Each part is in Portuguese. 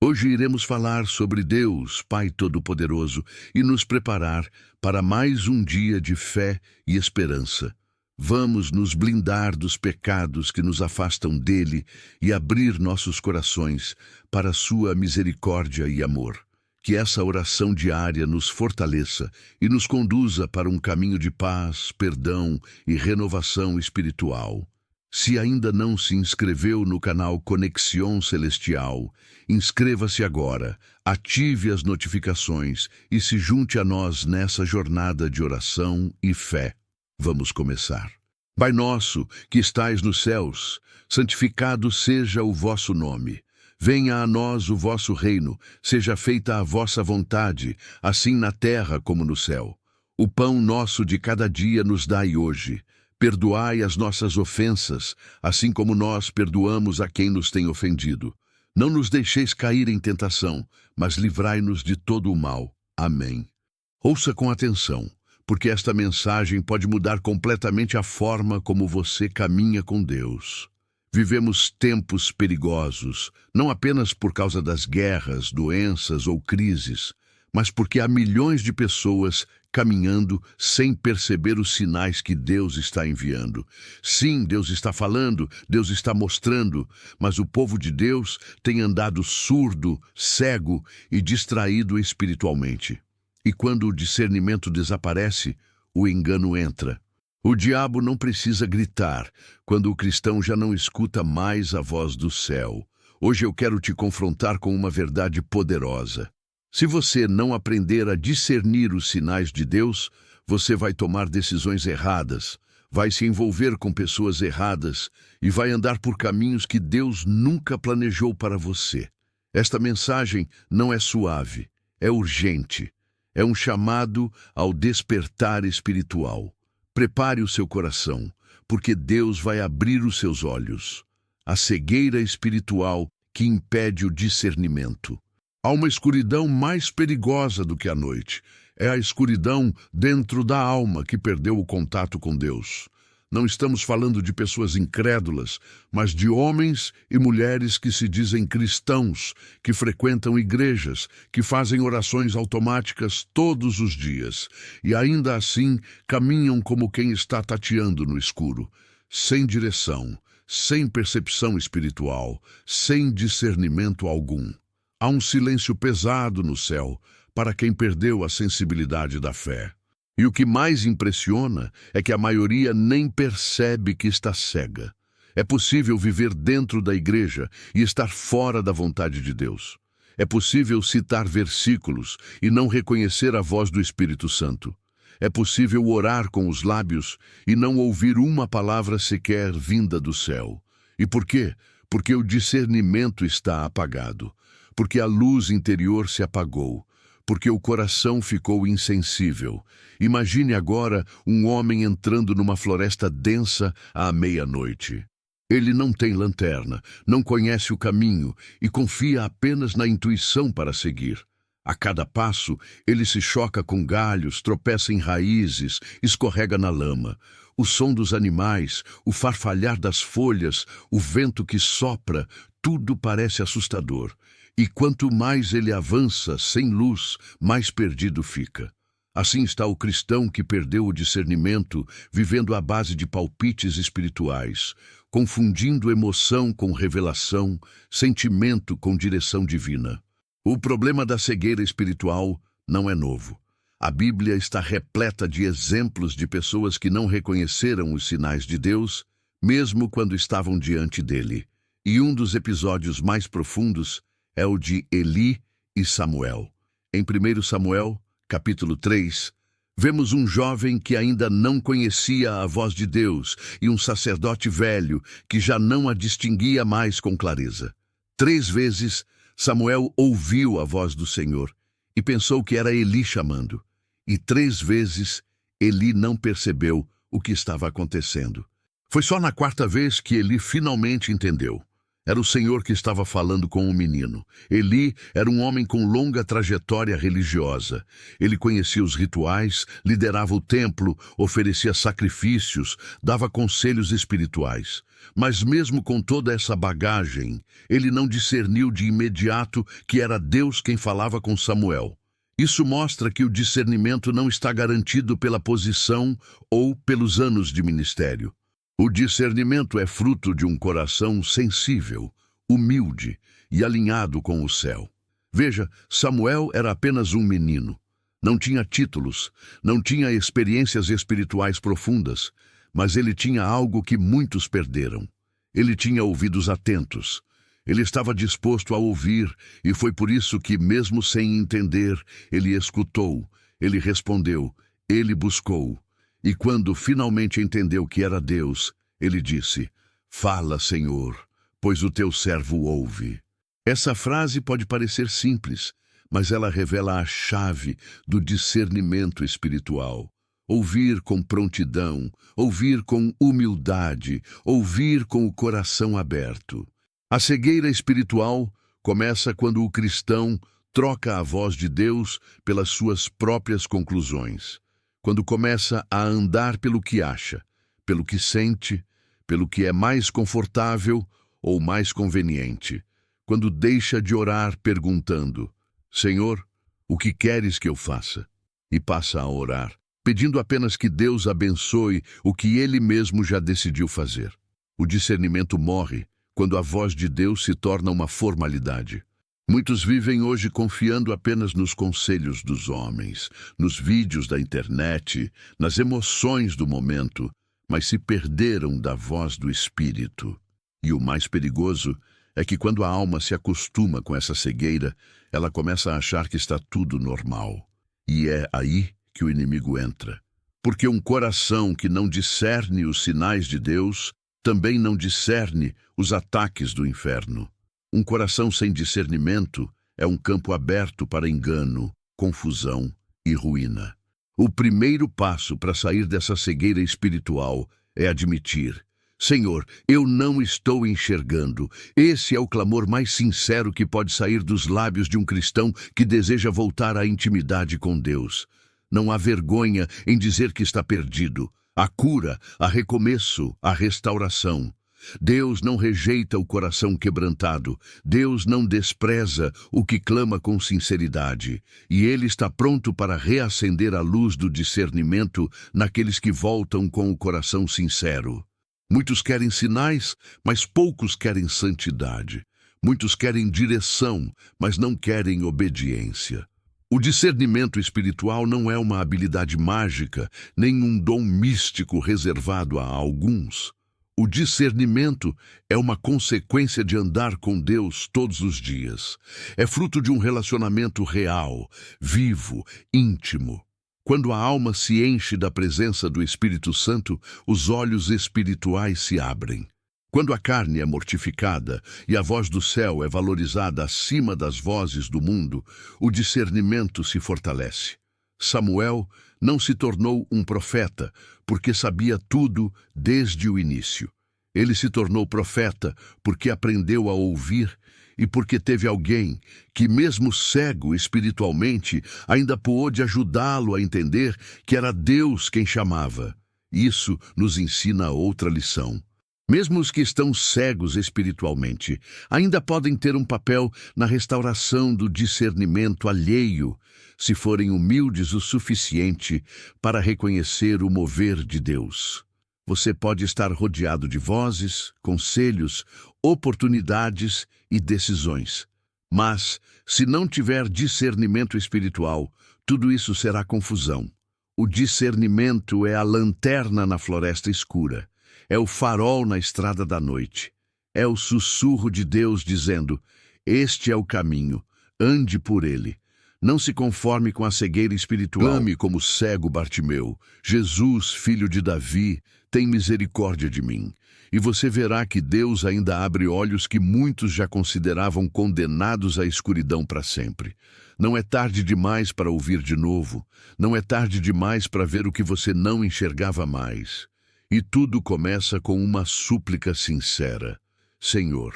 Hoje iremos falar sobre Deus, Pai Todo-Poderoso, e nos preparar para mais um dia de fé e esperança. Vamos nos blindar dos pecados que nos afastam dele e abrir nossos corações para a sua misericórdia e amor. Que essa oração diária nos fortaleça e nos conduza para um caminho de paz, perdão e renovação espiritual. Se ainda não se inscreveu no canal Conexão Celestial, inscreva-se agora, ative as notificações e se junte a nós nessa jornada de oração e fé. Vamos começar. Pai nosso, que estais nos céus, santificado seja o vosso nome. Venha a nós o vosso reino, seja feita a vossa vontade, assim na terra como no céu. O pão nosso de cada dia nos dai hoje. Perdoai as nossas ofensas, assim como nós perdoamos a quem nos tem ofendido. Não nos deixeis cair em tentação, mas livrai-nos de todo o mal. Amém. Ouça com atenção, porque esta mensagem pode mudar completamente a forma como você caminha com Deus. Vivemos tempos perigosos, não apenas por causa das guerras, doenças ou crises, mas porque há milhões de pessoas caminhando sem perceber os sinais que Deus está enviando. Sim, Deus está falando, Deus está mostrando, mas o povo de Deus tem andado surdo, cego e distraído espiritualmente. E quando o discernimento desaparece, o engano entra. O diabo não precisa gritar quando o cristão já não escuta mais a voz do céu. Hoje eu quero te confrontar com uma verdade poderosa. Se você não aprender a discernir os sinais de Deus, você vai tomar decisões erradas, vai se envolver com pessoas erradas e vai andar por caminhos que Deus nunca planejou para você. Esta mensagem não é suave, é urgente. É um chamado ao despertar espiritual. Prepare o seu coração, porque Deus vai abrir os seus olhos. A cegueira espiritual que impede o discernimento. Há uma escuridão mais perigosa do que a noite. É a escuridão dentro da alma que perdeu o contato com Deus. Não estamos falando de pessoas incrédulas, mas de homens e mulheres que se dizem cristãos, que frequentam igrejas, que fazem orações automáticas todos os dias, e ainda assim caminham como quem está tateando no escuro, sem direção, sem percepção espiritual, sem discernimento algum. Há um silêncio pesado no céu para quem perdeu a sensibilidade da fé. E o que mais impressiona é que a maioria nem percebe que está cega. É possível viver dentro da igreja e estar fora da vontade de Deus. É possível citar versículos e não reconhecer a voz do Espírito Santo. É possível orar com os lábios e não ouvir uma palavra sequer vinda do céu. E por quê? Porque o discernimento está apagado. Porque a luz interior se apagou, porque o coração ficou insensível. Imagine agora um homem entrando numa floresta densa à meia-noite. Ele não tem lanterna, não conhece o caminho e confia apenas na intuição para seguir. A cada passo, ele se choca com galhos, tropeça em raízes, escorrega na lama. O som dos animais, o farfalhar das folhas, o vento que sopra, tudo parece assustador. E quanto mais ele avança sem luz, mais perdido fica. Assim está o cristão que perdeu o discernimento, vivendo à base de palpites espirituais, confundindo emoção com revelação, sentimento com direção divina. O problema da cegueira espiritual não é novo. A Bíblia está repleta de exemplos de pessoas que não reconheceram os sinais de Deus, mesmo quando estavam diante dele. E um dos episódios mais profundos é o de Eli e Samuel. Em 1 Samuel, capítulo 3, vemos um jovem que ainda não conhecia a voz de Deus e um sacerdote velho que já não a distinguia mais com clareza. 3 vezes, Samuel ouviu a voz do Senhor e pensou que era Eli chamando. E 3 vezes, Eli não percebeu o que estava acontecendo. Foi só na 4ª vez que Eli finalmente entendeu. Era o Senhor que estava falando com o menino. Eli era um homem com longa trajetória religiosa. Ele conhecia os rituais, liderava o templo, oferecia sacrifícios, dava conselhos espirituais. Mas mesmo com toda essa bagagem, ele não discerniu de imediato que era Deus quem falava com Samuel. Isso mostra que o discernimento não está garantido pela posição ou pelos anos de ministério. O discernimento é fruto de um coração sensível, humilde e alinhado com o céu. Veja, Samuel era apenas um menino. Não tinha títulos, não tinha experiências espirituais profundas, mas ele tinha algo que muitos perderam. Ele tinha ouvidos atentos. Ele estava disposto a ouvir, e foi por isso que, mesmo sem entender, ele escutou, ele respondeu, ele buscou. E quando finalmente entendeu que era Deus, ele disse, "Fala, Senhor, pois o teu servo ouve." Essa frase pode parecer simples, mas ela revela a chave do discernimento espiritual. Ouvir com prontidão, ouvir com humildade, ouvir com o coração aberto. A cegueira espiritual começa quando o cristão troca a voz de Deus pelas suas próprias conclusões. Quando começa a andar pelo que acha, pelo que sente, pelo que é mais confortável ou mais conveniente. Quando deixa de orar perguntando, "Senhor, o que queres que eu faça?" E passa a orar, pedindo apenas que Deus abençoe o que ele mesmo já decidiu fazer. O discernimento morre quando a voz de Deus se torna uma formalidade. Muitos vivem hoje confiando apenas nos conselhos dos homens, nos vídeos da internet, nas emoções do momento, mas se perderam da voz do Espírito. E o mais perigoso é que quando a alma se acostuma com essa cegueira, ela começa a achar que está tudo normal. E é aí que o inimigo entra. Porque um coração que não discerne os sinais de Deus também não discerne os ataques do inferno. Um coração sem discernimento é um campo aberto para engano, confusão e ruína. O primeiro passo para sair dessa cegueira espiritual é admitir: "Senhor, eu não estou enxergando." Esse é o clamor mais sincero que pode sair dos lábios de um cristão que deseja voltar à intimidade com Deus. Não há vergonha em dizer que está perdido. Há cura, há recomeço, há restauração. Deus não rejeita o coração quebrantado. Deus não despreza o que clama com sinceridade. E Ele está pronto para reacender a luz do discernimento naqueles que voltam com o coração sincero. Muitos querem sinais, mas poucos querem santidade. Muitos querem direção, mas não querem obediência. O discernimento espiritual não é uma habilidade mágica, nem um dom místico reservado a alguns. O discernimento é uma consequência de andar com Deus todos os dias. É fruto de um relacionamento real, vivo, íntimo. Quando a alma se enche da presença do Espírito Santo, os olhos espirituais se abrem. Quando a carne é mortificada e a voz do céu é valorizada acima das vozes do mundo, o discernimento se fortalece. Samuel não se tornou um profeta porque sabia tudo desde o início. Ele se tornou profeta porque aprendeu a ouvir e porque teve alguém que, mesmo cego espiritualmente, ainda pôde ajudá-lo a entender que era Deus quem chamava. Isso nos ensina outra lição. Mesmo os que estão cegos espiritualmente, ainda podem ter um papel na restauração do discernimento alheio, se forem humildes o suficiente para reconhecer o mover de Deus. Você pode estar rodeado de vozes, conselhos, oportunidades e decisões. Mas, se não tiver discernimento espiritual, tudo isso será confusão. O discernimento é a lanterna na floresta escura. É o farol na estrada da noite. É o sussurro de Deus dizendo: "Este é o caminho, ande por ele." Não se conforme com a cegueira espiritual. Clame como cego Bartimeu: "Jesus, filho de Davi, tem misericórdia de mim." E você verá que Deus ainda abre olhos que muitos já consideravam condenados à escuridão para sempre. Não é tarde demais para ouvir de novo. Não é tarde demais para ver o que você não enxergava mais. E tudo começa com uma súplica sincera: "Senhor,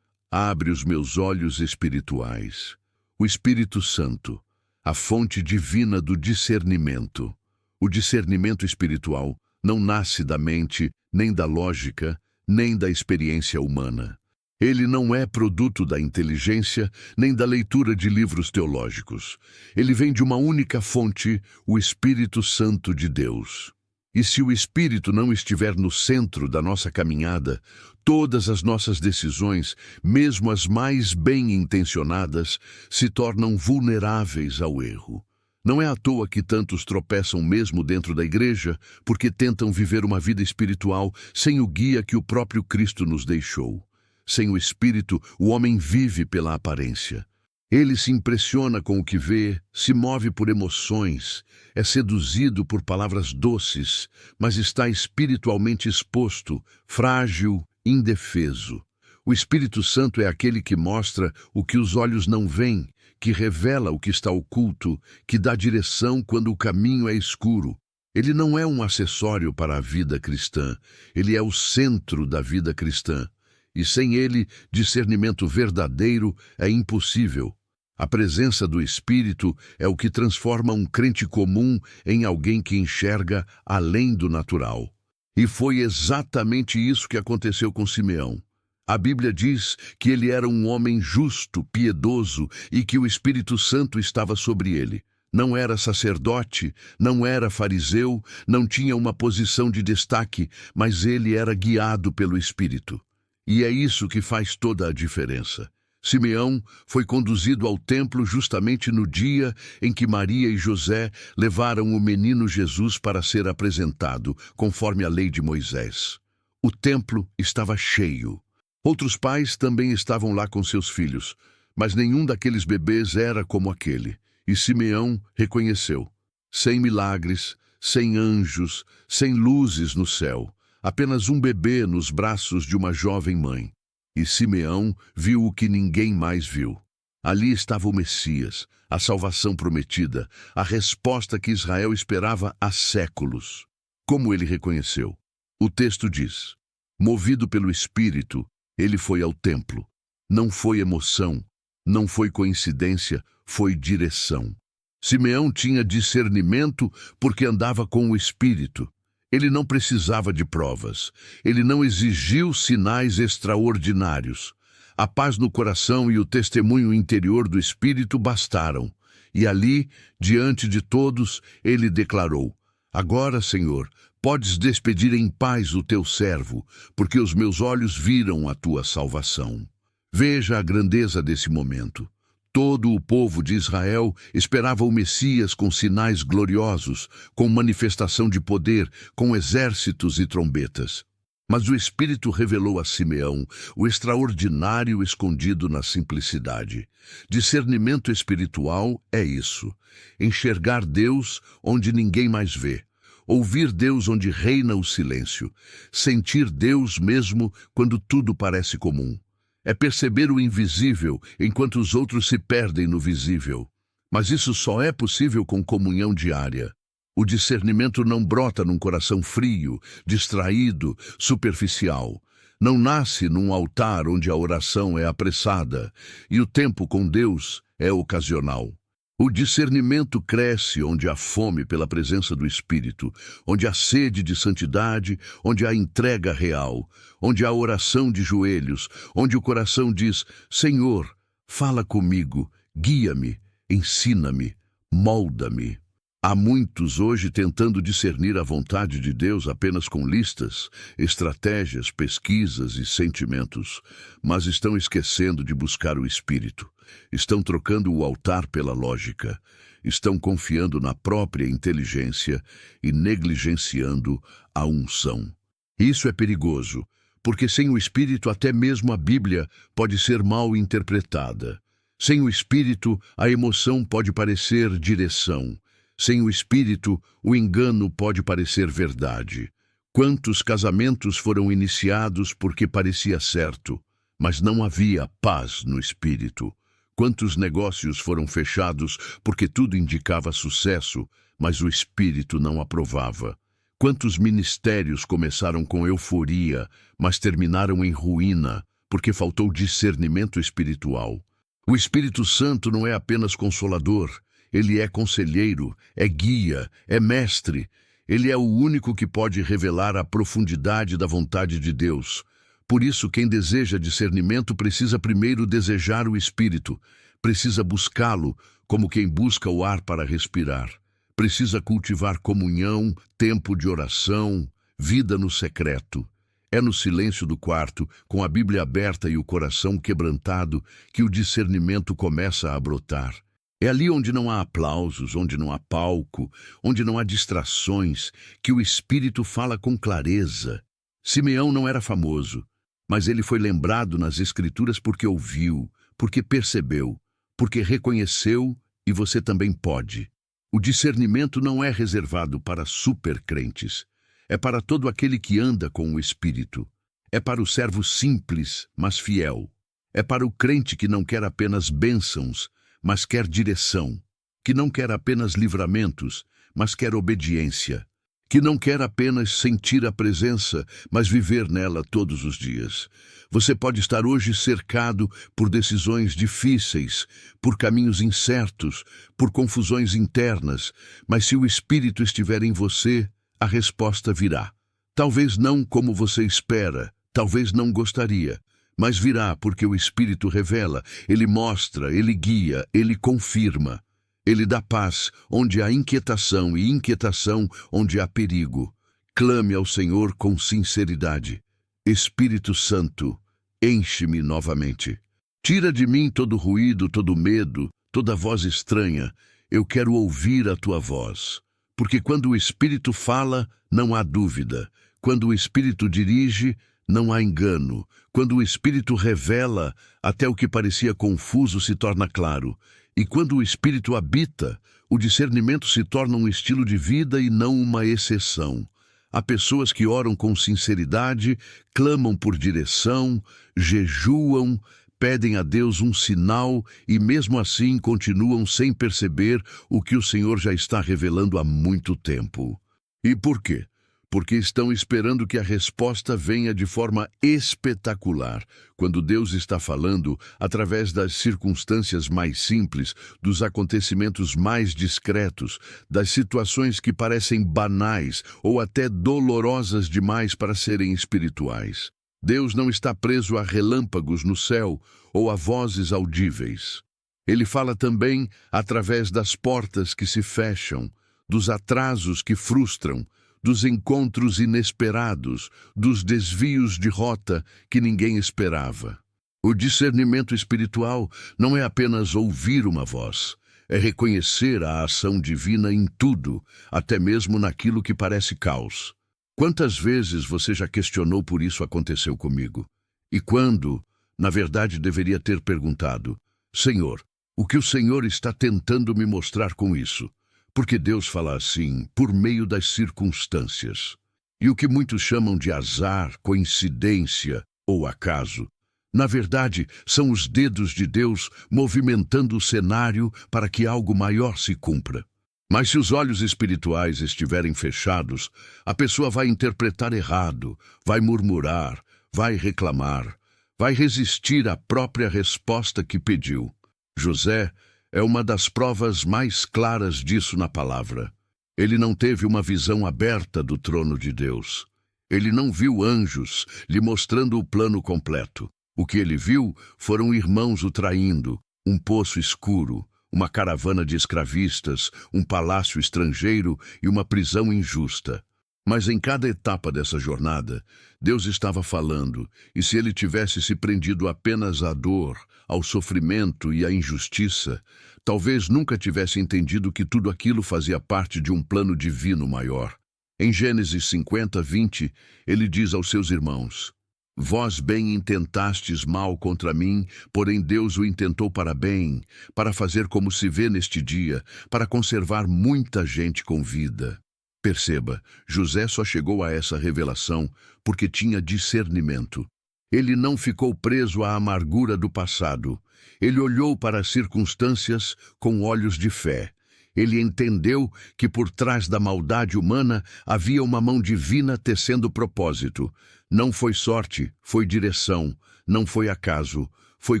abre os meus olhos espirituais." O Espírito Santo, a fonte divina do discernimento. O discernimento espiritual não nasce da mente, nem da lógica, nem da experiência humana. Ele não é produto da inteligência nem da leitura de livros teológicos. Ele vem de uma única fonte, o Espírito Santo de Deus. E se o Espírito não estiver no centro da nossa caminhada, todas as nossas decisões, mesmo as mais bem-intencionadas, se tornam vulneráveis ao erro. Não é à toa que tantos tropeçam mesmo dentro da igreja, porque tentam viver uma vida espiritual sem o guia que o próprio Cristo nos deixou. Sem o Espírito, o homem vive pela aparência. Ele se impressiona com o que vê, se move por emoções, é seduzido por palavras doces, mas está espiritualmente exposto, frágil, indefeso. O Espírito Santo é aquele que mostra o que os olhos não veem, que revela o que está oculto, que dá direção quando o caminho é escuro. Ele não é um acessório para a vida cristã, ele é o centro da vida cristã. E sem ele, discernimento verdadeiro é impossível. A presença do Espírito é o que transforma um crente comum em alguém que enxerga além do natural. E foi exatamente isso que aconteceu com Simeão. A Bíblia diz que ele era um homem justo, piedoso e que o Espírito Santo estava sobre ele. Não era sacerdote, não era fariseu, não tinha uma posição de destaque, mas ele era guiado pelo Espírito. E é isso que faz toda a diferença. Simeão foi conduzido ao templo justamente no dia em que Maria e José levaram o menino Jesus para ser apresentado, conforme a lei de Moisés. O templo estava cheio. Outros pais também estavam lá com seus filhos, mas nenhum daqueles bebês era como aquele. E Simeão reconheceu. Sem milagres, sem anjos, sem luzes no céu, apenas um bebê nos braços de uma jovem mãe. E Simeão viu o que ninguém mais viu. Ali estava o Messias, a salvação prometida, a resposta que Israel esperava há séculos. Como ele reconheceu? O texto diz: movido pelo Espírito, ele foi ao templo. Não foi emoção, não foi coincidência, foi direção. Simeão tinha discernimento porque andava com o Espírito. Ele não precisava de provas. Ele não exigiu sinais extraordinários. A paz no coração e o testemunho interior do Espírito bastaram. E ali, diante de todos, ele declarou: agora, Senhor, podes despedir em paz o teu servo, porque os meus olhos viram a tua salvação. Veja a grandeza desse momento. Todo o povo de Israel esperava o Messias com sinais gloriosos, com manifestação de poder, com exércitos e trombetas. Mas o Espírito revelou a Simeão o extraordinário escondido na simplicidade. Discernimento espiritual é isso: enxergar Deus onde ninguém mais vê, ouvir Deus onde reina o silêncio, sentir Deus mesmo quando tudo parece comum. É perceber o invisível enquanto os outros se perdem no visível. Mas isso só é possível com comunhão diária. O discernimento não brota num coração frio, distraído, superficial. Não nasce num altar onde a oração é apressada e o tempo com Deus é ocasional. O discernimento cresce onde há fome pela presença do Espírito, onde há sede de santidade, onde há entrega real, onde há oração de joelhos, onde o coração diz: Senhor, fala comigo, guia-me, ensina-me, molda-me. Há muitos hoje tentando discernir a vontade de Deus apenas com listas, estratégias, pesquisas e sentimentos, mas estão esquecendo de buscar o Espírito. Estão trocando o altar pela lógica. Estão confiando na própria inteligência e negligenciando a unção. Isso é perigoso, porque sem o Espírito até mesmo a Bíblia pode ser mal interpretada. Sem o Espírito, a emoção pode parecer direção. Sem o Espírito, o engano pode parecer verdade. Quantos casamentos foram iniciados porque parecia certo, mas não havia paz no Espírito? Quantos negócios foram fechados porque tudo indicava sucesso, mas o Espírito não aprovava? Quantos ministérios começaram com euforia, mas terminaram em ruína, porque faltou discernimento espiritual? O Espírito Santo não é apenas consolador. Ele é conselheiro, é guia, é mestre. Ele é o único que pode revelar a profundidade da vontade de Deus. Por isso, quem deseja discernimento precisa primeiro desejar o Espírito, precisa buscá-lo como quem busca o ar para respirar. Precisa cultivar comunhão, tempo de oração, vida no secreto. É no silêncio do quarto, com a Bíblia aberta e o coração quebrantado, que o discernimento começa a brotar. É ali onde não há aplausos, onde não há palco, onde não há distrações, que o Espírito fala com clareza. Simeão não era famoso, mas ele foi lembrado nas Escrituras porque ouviu, porque percebeu, porque reconheceu, e você também pode. O discernimento não é reservado para supercrentes. É para todo aquele que anda com o Espírito. É para o servo simples, mas fiel. É para o crente que não quer apenas bênçãos, mas quer direção. Que não quer apenas livramentos, mas quer obediência. Que não quer apenas sentir a presença, mas viver nela todos os dias. Você pode estar hoje cercado por decisões difíceis, por caminhos incertos, por confusões internas, mas se o Espírito estiver em você, a resposta virá. Talvez não como você espera, talvez não gostaria, mas virá porque o Espírito revela, ele mostra, ele guia, ele confirma. Ele dá paz onde há inquietação e inquietação onde há perigo. Clame ao Senhor com sinceridade. Espírito Santo, enche-me novamente. Tira de mim todo ruído, todo medo, toda voz estranha. Eu quero ouvir a tua voz. Porque quando o Espírito fala, não há dúvida. Quando o Espírito dirige, não há engano. Quando o Espírito revela, até o que parecia confuso se torna claro. E quando o Espírito habita, o discernimento se torna um estilo de vida e não uma exceção. Há pessoas que oram com sinceridade, clamam por direção, jejuam, pedem a Deus um sinal e mesmo assim continuam sem perceber o que o Senhor já está revelando há muito tempo. E por quê? Porque estão esperando que a resposta venha de forma espetacular, quando Deus está falando através das circunstâncias mais simples, dos acontecimentos mais discretos, das situações que parecem banais ou até dolorosas demais para serem espirituais. Deus não está preso a relâmpagos no céu ou a vozes audíveis. Ele fala também através das portas que se fecham, dos atrasos que frustram, dos encontros inesperados, dos desvios de rota que ninguém esperava. O discernimento espiritual não é apenas ouvir uma voz, é reconhecer a ação divina em tudo, até mesmo naquilo que parece caos. Quantas vezes você já questionou por isso aconteceu comigo? E quando, na verdade, deveria ter perguntado: Senhor, o que o Senhor está tentando me mostrar com isso? Porque Deus fala assim, por meio das circunstâncias. E o que muitos chamam de azar, coincidência ou acaso, na verdade, são os dedos de Deus movimentando o cenário para que algo maior se cumpra. Mas se os olhos espirituais estiverem fechados, a pessoa vai interpretar errado, vai murmurar, vai reclamar, vai resistir à própria resposta que pediu. José é uma das provas mais claras disso na palavra. Ele não teve uma visão aberta do trono de Deus. Ele não viu anjos lhe mostrando o plano completo. O que ele viu foram irmãos o traindo, um poço escuro, uma caravana de escravistas, um palácio estrangeiro e uma prisão injusta. Mas em cada etapa dessa jornada, Deus estava falando, e se ele tivesse se prendido apenas à dor, ao sofrimento e à injustiça, talvez nunca tivesse entendido que tudo aquilo fazia parte de um plano divino maior. Em Gênesis 50:20, ele diz aos seus irmãos: Vós bem intentastes mal contra mim, porém Deus o intentou para bem, para fazer como se vê neste dia, para conservar muita gente com vida. Perceba, José só chegou a essa revelação porque tinha discernimento. Ele não ficou preso à amargura do passado. Ele olhou para as circunstâncias com olhos de fé. Ele entendeu que por trás da maldade humana havia uma mão divina tecendo propósito. Não foi sorte, foi direção. Não foi acaso, foi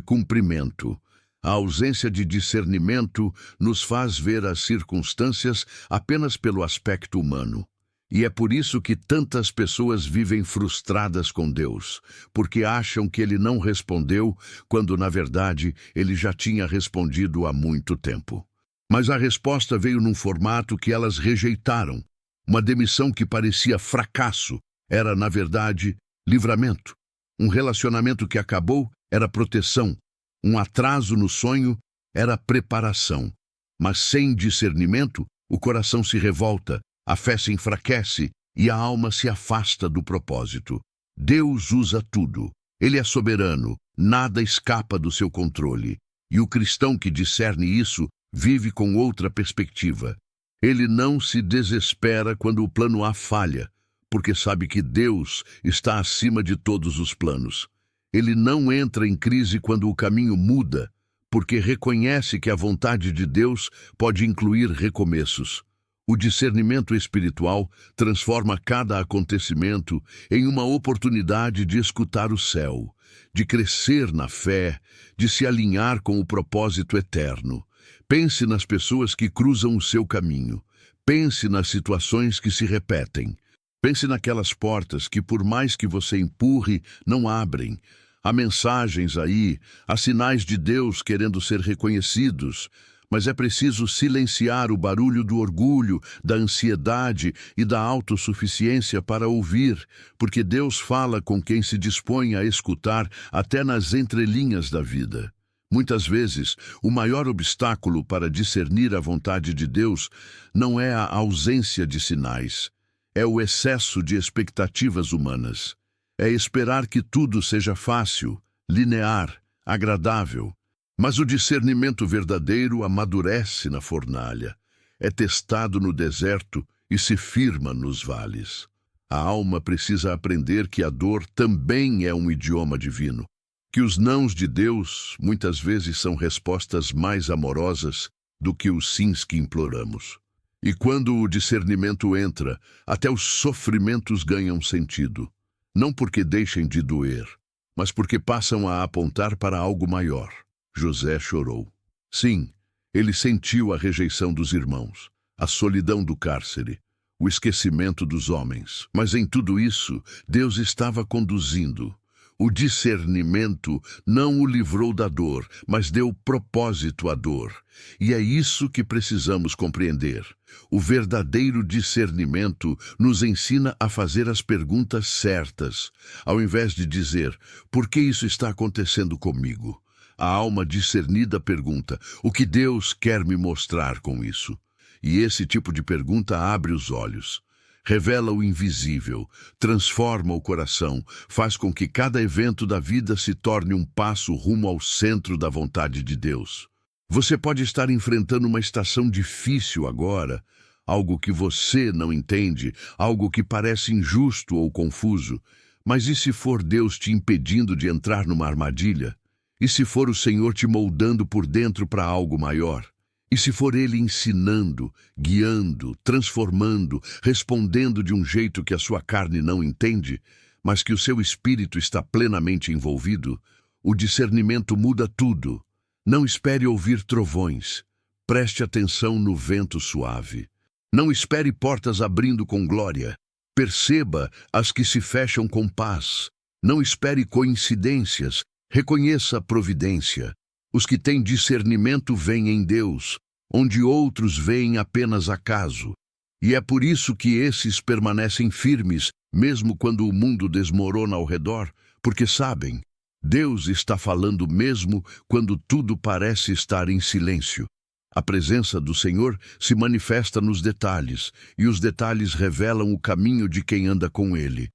cumprimento. A ausência de discernimento nos faz ver as circunstâncias apenas pelo aspecto humano. E é por isso que tantas pessoas vivem frustradas com Deus, porque acham que Ele não respondeu, quando, na verdade, Ele já tinha respondido há muito tempo. Mas a resposta veio num formato que elas rejeitaram. Uma demissão que parecia fracasso era, na verdade, livramento. Um relacionamento que acabou era proteção. Um atraso no sonho era preparação. Mas sem discernimento, o coração se revolta, a fé se enfraquece e a alma se afasta do propósito. Deus usa tudo. Ele é soberano, nada escapa do seu controle. E o cristão que discerne isso vive com outra perspectiva. Ele não se desespera quando o plano A falha, porque sabe que Deus está acima de todos os planos. Ele não entra em crise quando o caminho muda, porque reconhece que a vontade de Deus pode incluir recomeços. O discernimento espiritual transforma cada acontecimento em uma oportunidade de escutar o céu, de crescer na fé, de se alinhar com o propósito eterno. Pense nas pessoas que cruzam o seu caminho. Pense nas situações que se repetem. Pense naquelas portas que, por mais que você empurre, não abrem. Há mensagens aí, há sinais de Deus querendo ser reconhecidos, mas é preciso silenciar o barulho do orgulho, da ansiedade e da autossuficiência para ouvir, porque Deus fala com quem se dispõe a escutar até nas entrelinhas da vida. Muitas vezes, o maior obstáculo para discernir a vontade de Deus não é a ausência de sinais, é o excesso de expectativas humanas. É esperar que tudo seja fácil, linear, agradável. Mas o discernimento verdadeiro amadurece na fornalha, é testado no deserto e se firma nos vales. A alma precisa aprender que a dor também é um idioma divino, que os nãos de Deus muitas vezes são respostas mais amorosas do que os sims que imploramos. E quando o discernimento entra, até os sofrimentos ganham sentido, não porque deixem de doer, mas porque passam a apontar para algo maior. José chorou. Sim, ele sentiu a rejeição dos irmãos, a solidão do cárcere, o esquecimento dos homens. Mas em tudo isso, Deus estava conduzindo. O discernimento não o livrou da dor, mas deu propósito à dor. E é isso que precisamos compreender. O verdadeiro discernimento nos ensina a fazer as perguntas certas, ao invés de dizer, por que isso está acontecendo comigo? A alma discernida pergunta, o que Deus quer me mostrar com isso? E esse tipo de pergunta abre os olhos. Revela o invisível, transforma o coração, faz com que cada evento da vida se torne um passo rumo ao centro da vontade de Deus. Você pode estar enfrentando uma estação difícil agora, algo que você não entende, algo que parece injusto ou confuso. Mas e se for Deus te impedindo de entrar numa armadilha? E se for o Senhor te moldando por dentro para algo maior? E se for Ele ensinando, guiando, transformando, respondendo de um jeito que a sua carne não entende, mas que o seu espírito está plenamente envolvido? O discernimento muda tudo. Não espere ouvir trovões. Preste atenção no vento suave. Não espere portas abrindo com glória. Perceba as que se fecham com paz. Não espere coincidências. Reconheça a providência. Os que têm discernimento veem em Deus, onde outros veem apenas acaso. E é por isso que esses permanecem firmes, mesmo quando o mundo desmorona ao redor, porque sabem, Deus está falando mesmo quando tudo parece estar em silêncio. A presença do Senhor se manifesta nos detalhes, e os detalhes revelam o caminho de quem anda com Ele.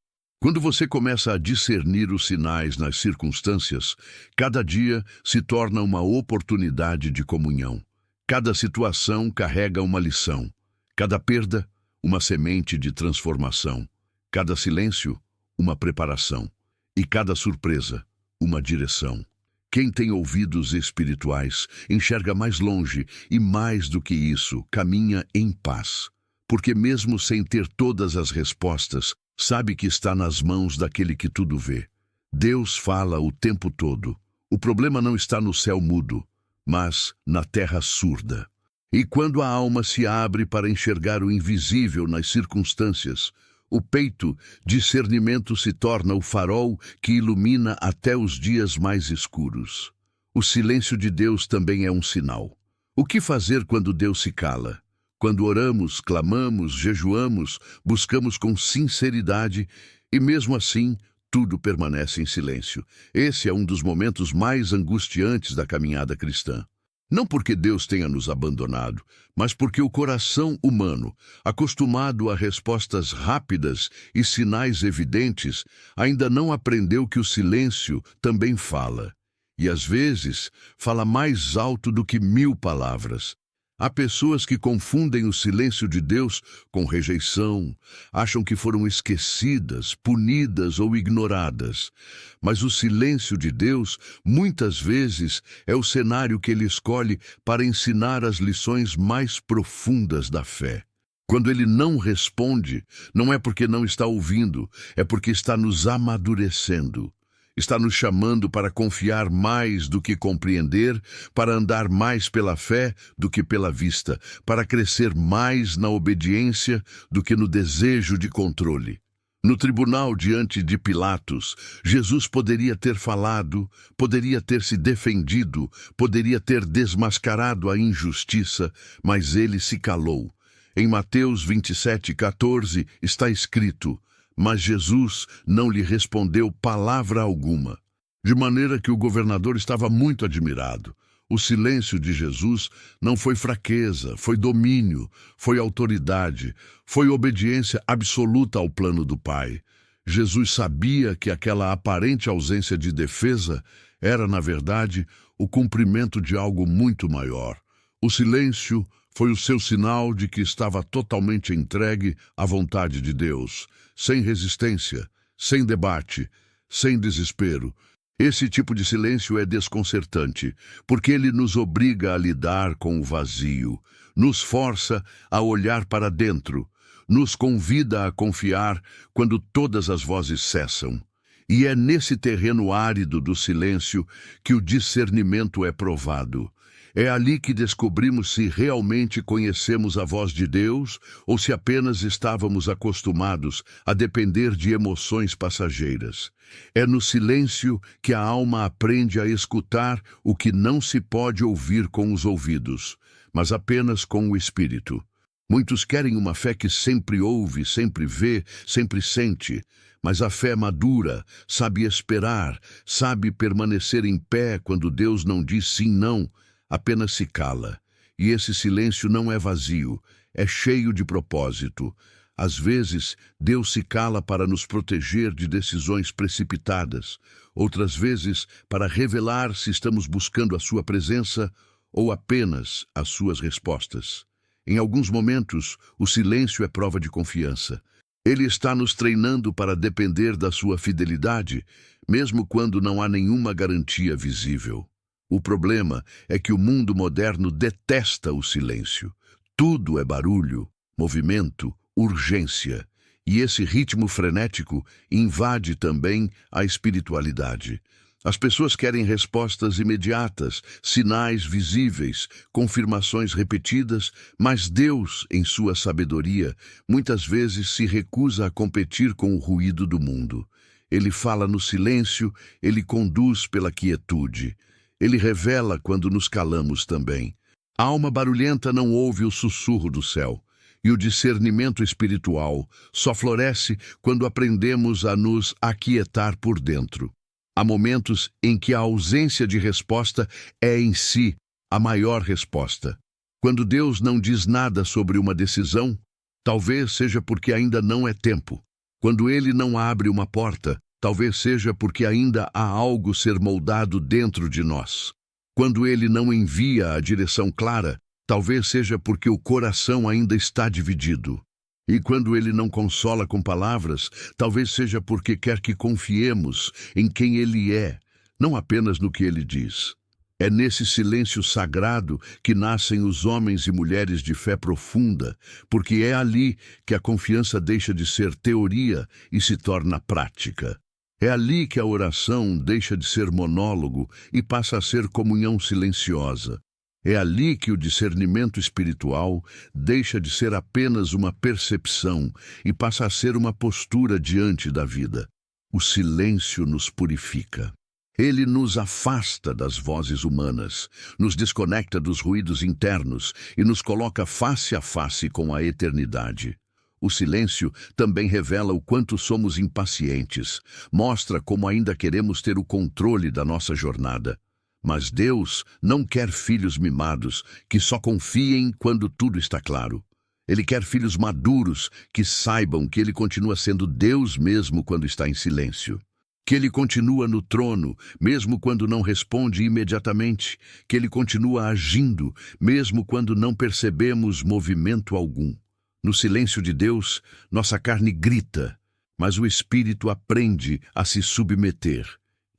Quando você começa a discernir os sinais nas circunstâncias, cada dia se torna uma oportunidade de comunhão. Cada situação carrega uma lição. Cada perda, uma semente de transformação. Cada silêncio, uma preparação. E cada surpresa, uma direção. Quem tem ouvidos espirituais enxerga mais longe e, mais do que isso, caminha em paz. Porque mesmo sem ter todas as respostas, sabe que está nas mãos daquele que tudo vê. Deus fala o tempo todo. O problema não está no céu mudo, mas na terra surda. E quando a alma se abre para enxergar o invisível nas circunstâncias, o peito, discernimento, se torna o farol que ilumina até os dias mais escuros. O silêncio de Deus também é um sinal. O que fazer quando Deus se cala? Quando oramos, clamamos, jejuamos, buscamos com sinceridade e mesmo assim tudo permanece em silêncio. Esse é um dos momentos mais angustiantes da caminhada cristã. Não porque Deus tenha nos abandonado, mas porque o coração humano, acostumado a respostas rápidas e sinais evidentes, ainda não aprendeu que o silêncio também fala. E às vezes fala mais alto do que 1000 palavras. Há pessoas que confundem o silêncio de Deus com rejeição, acham que foram esquecidas, punidas ou ignoradas. Mas o silêncio de Deus, muitas vezes, é o cenário que Ele escolhe para ensinar as lições mais profundas da fé. Quando Ele não responde, não é porque não está ouvindo, é porque está nos amadurecendo. Está nos chamando para confiar mais do que compreender, para andar mais pela fé do que pela vista, para crescer mais na obediência do que no desejo de controle. No tribunal diante de Pilatos, Jesus poderia ter falado, poderia ter se defendido, poderia ter desmascarado a injustiça, mas ele se calou. Em Mateus 27:14 está escrito: mas Jesus não lhe respondeu palavra alguma, de maneira que o governador estava muito admirado. O silêncio de Jesus não foi fraqueza, foi domínio, foi autoridade, foi obediência absoluta ao plano do Pai. Jesus sabia que aquela aparente ausência de defesa era, na verdade, o cumprimento de algo muito maior. O silêncio foi o seu sinal de que estava totalmente entregue à vontade de Deus, sem resistência, sem debate, sem desespero. Esse tipo de silêncio é desconcertante, porque ele nos obriga a lidar com o vazio, nos força a olhar para dentro, nos convida a confiar quando todas as vozes cessam. E é nesse terreno árido do silêncio que o discernimento é provado. É ali que descobrimos se realmente conhecemos a voz de Deus ou se apenas estávamos acostumados a depender de emoções passageiras. É no silêncio que a alma aprende a escutar o que não se pode ouvir com os ouvidos, mas apenas com o espírito. Muitos querem uma fé que sempre ouve, sempre vê, sempre sente, mas a fé madura sabe esperar, sabe permanecer em pé quando Deus não diz sim, não, apenas se cala. E esse silêncio não é vazio, é cheio de propósito. Às vezes, Deus se cala para nos proteger de decisões precipitadas. Outras vezes, para revelar se estamos buscando a sua presença ou apenas as suas respostas. Em alguns momentos, o silêncio é prova de confiança. Ele está nos treinando para depender da sua fidelidade, mesmo quando não há nenhuma garantia visível. O problema é que o mundo moderno detesta o silêncio. Tudo é barulho, movimento, urgência. E esse ritmo frenético invade também a espiritualidade. As pessoas querem respostas imediatas, sinais visíveis, confirmações repetidas, mas Deus, em sua sabedoria, muitas vezes se recusa a competir com o ruído do mundo. Ele fala no silêncio, ele conduz pela quietude. Ele revela quando nos calamos também. A alma barulhenta não ouve o sussurro do céu, e o discernimento espiritual só floresce quando aprendemos a nos aquietar por dentro. Há momentos em que a ausência de resposta é em si a maior resposta. Quando Deus não diz nada sobre uma decisão, talvez seja porque ainda não é tempo. Quando Ele não abre uma porta, talvez seja porque ainda há algo ser moldado dentro de nós. Quando Ele não envia a direção clara, talvez seja porque o coração ainda está dividido. E quando Ele não consola com palavras, talvez seja porque quer que confiemos em quem Ele é, não apenas no que Ele diz. É nesse silêncio sagrado que nascem os homens e mulheres de fé profunda, porque é ali que a confiança deixa de ser teoria e se torna prática. É ali que a oração deixa de ser monólogo e passa a ser comunhão silenciosa. É ali que o discernimento espiritual deixa de ser apenas uma percepção e passa a ser uma postura diante da vida. O silêncio nos purifica. Ele nos afasta das vozes humanas, nos desconecta dos ruídos internos e nos coloca face a face com a eternidade. O silêncio também revela o quanto somos impacientes, mostra como ainda queremos ter o controle da nossa jornada. Mas Deus não quer filhos mimados, que só confiem quando tudo está claro. Ele quer filhos maduros, que saibam que Ele continua sendo Deus mesmo quando está em silêncio. Que Ele continua no trono, mesmo quando não responde imediatamente. Que Ele continua agindo, mesmo quando não percebemos movimento algum. No silêncio de Deus, nossa carne grita, mas o Espírito aprende a se submeter.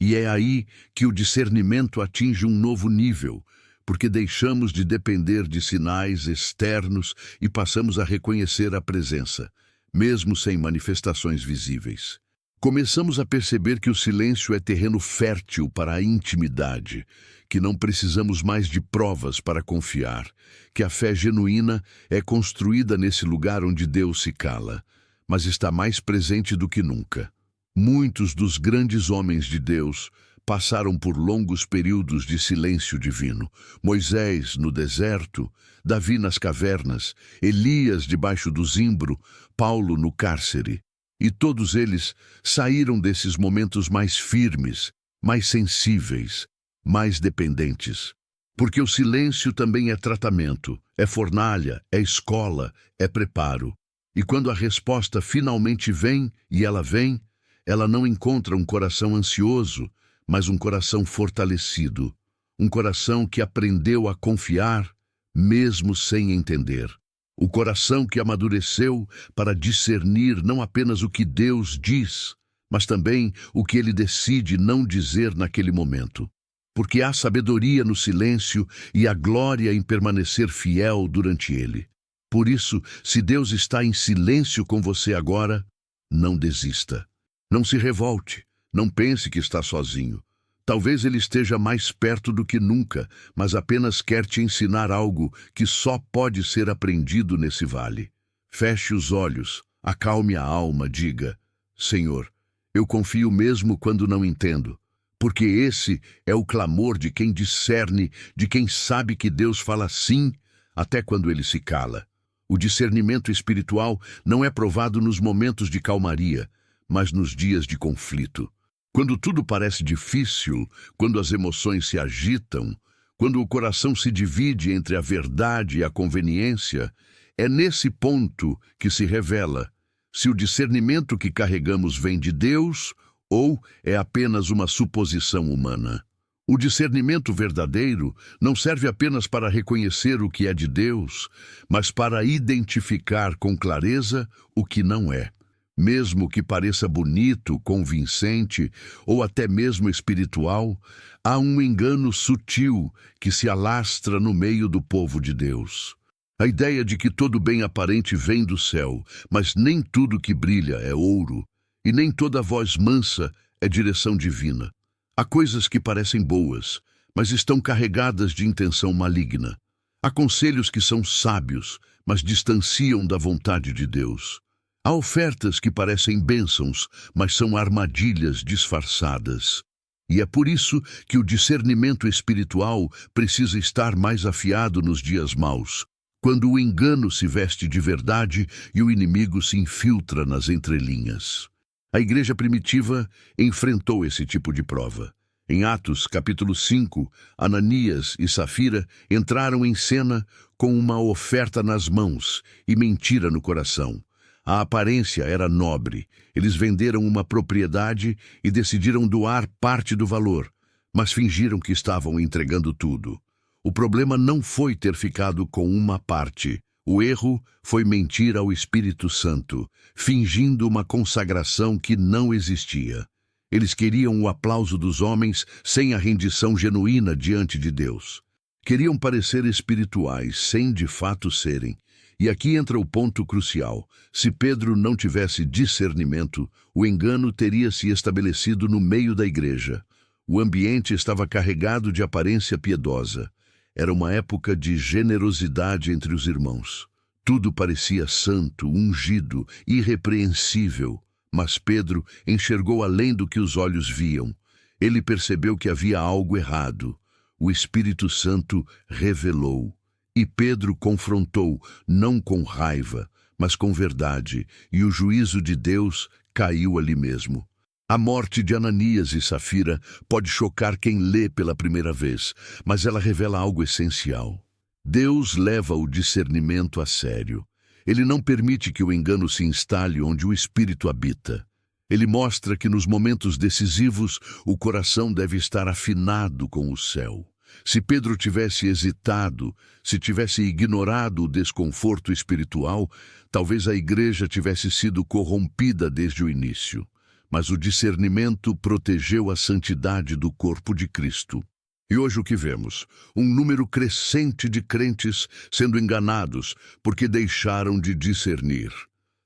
E é aí que o discernimento atinge um novo nível, porque deixamos de depender de sinais externos e passamos a reconhecer a presença, mesmo sem manifestações visíveis. Começamos a perceber que o silêncio é terreno fértil para a intimidade, que não precisamos mais de provas para confiar, que a fé genuína é construída nesse lugar onde Deus se cala, mas está mais presente do que nunca. Muitos dos grandes homens de Deus passaram por longos períodos de silêncio divino. Moisés no deserto, Davi nas cavernas, Elias debaixo do zimbro, Paulo no cárcere. E todos eles saíram desses momentos mais firmes, mais sensíveis, mais dependentes. Porque o silêncio também é tratamento, é fornalha, é escola, é preparo. E quando a resposta finalmente vem, e ela não encontra um coração ansioso, mas um coração fortalecido, um coração que aprendeu a confiar, mesmo sem entender. O coração que amadureceu para discernir não apenas o que Deus diz, mas também o que Ele decide não dizer naquele momento. Porque há sabedoria no silêncio e a glória em permanecer fiel durante ele. Por isso, se Deus está em silêncio com você agora, não desista. Não se revolte, não pense que está sozinho. Talvez Ele esteja mais perto do que nunca, mas apenas quer te ensinar algo que só pode ser aprendido nesse vale. Feche os olhos, acalme a alma, diga: Senhor, eu confio mesmo quando não entendo, porque esse é o clamor de quem discerne, de quem sabe que Deus fala sim, até quando Ele se cala. O discernimento espiritual não é provado nos momentos de calmaria, mas nos dias de conflito. Quando tudo parece difícil, quando as emoções se agitam, quando o coração se divide entre a verdade e a conveniência, é nesse ponto que se revela se o discernimento que carregamos vem de Deus ou é apenas uma suposição humana. O discernimento verdadeiro não serve apenas para reconhecer o que é de Deus, mas para identificar com clareza o que não é. Mesmo que pareça bonito, convincente ou até mesmo espiritual, há um engano sutil que se alastra no meio do povo de Deus. A ideia de que todo bem aparente vem do céu, mas nem tudo que brilha é ouro, e nem toda voz mansa é direção divina. Há coisas que parecem boas, mas estão carregadas de intenção maligna. Há conselhos que são sábios, mas distanciam da vontade de Deus. Há ofertas que parecem bênçãos, mas são armadilhas disfarçadas. E é por isso que o discernimento espiritual precisa estar mais afiado nos dias maus, quando o engano se veste de verdade e o inimigo se infiltra nas entrelinhas. A igreja primitiva enfrentou esse tipo de prova. Em Atos, capítulo 5, Ananias e Safira entraram em cena com uma oferta nas mãos e mentira no coração. A aparência era nobre. Eles venderam uma propriedade e decidiram doar parte do valor, mas fingiram que estavam entregando tudo. O problema não foi ter ficado com uma parte. O erro foi mentir ao Espírito Santo, fingindo uma consagração que não existia. Eles queriam o aplauso dos homens sem a rendição genuína diante de Deus. Queriam parecer espirituais, sem de fato serem. E aqui entra o ponto crucial. Se Pedro não tivesse discernimento, o engano teria se estabelecido no meio da igreja. O ambiente estava carregado de aparência piedosa. Era uma época de generosidade entre os irmãos. Tudo parecia santo, ungido, irrepreensível. Mas Pedro enxergou além do que os olhos viam. Ele percebeu que havia algo errado. O Espírito Santo revelou. E Pedro confrontou, não com raiva, mas com verdade, e o juízo de Deus caiu ali mesmo. A morte de Ananias e Safira pode chocar quem lê pela primeira vez, mas ela revela algo essencial. Deus leva o discernimento a sério. Ele não permite que o engano se instale onde o Espírito habita. Ele mostra que nos momentos decisivos o coração deve estar afinado com o céu. Se Pedro tivesse hesitado, se tivesse ignorado o desconforto espiritual, talvez a igreja tivesse sido corrompida desde o início. Mas o discernimento protegeu a santidade do corpo de Cristo. E hoje o que vemos? Um número crescente de crentes sendo enganados porque deixaram de discernir.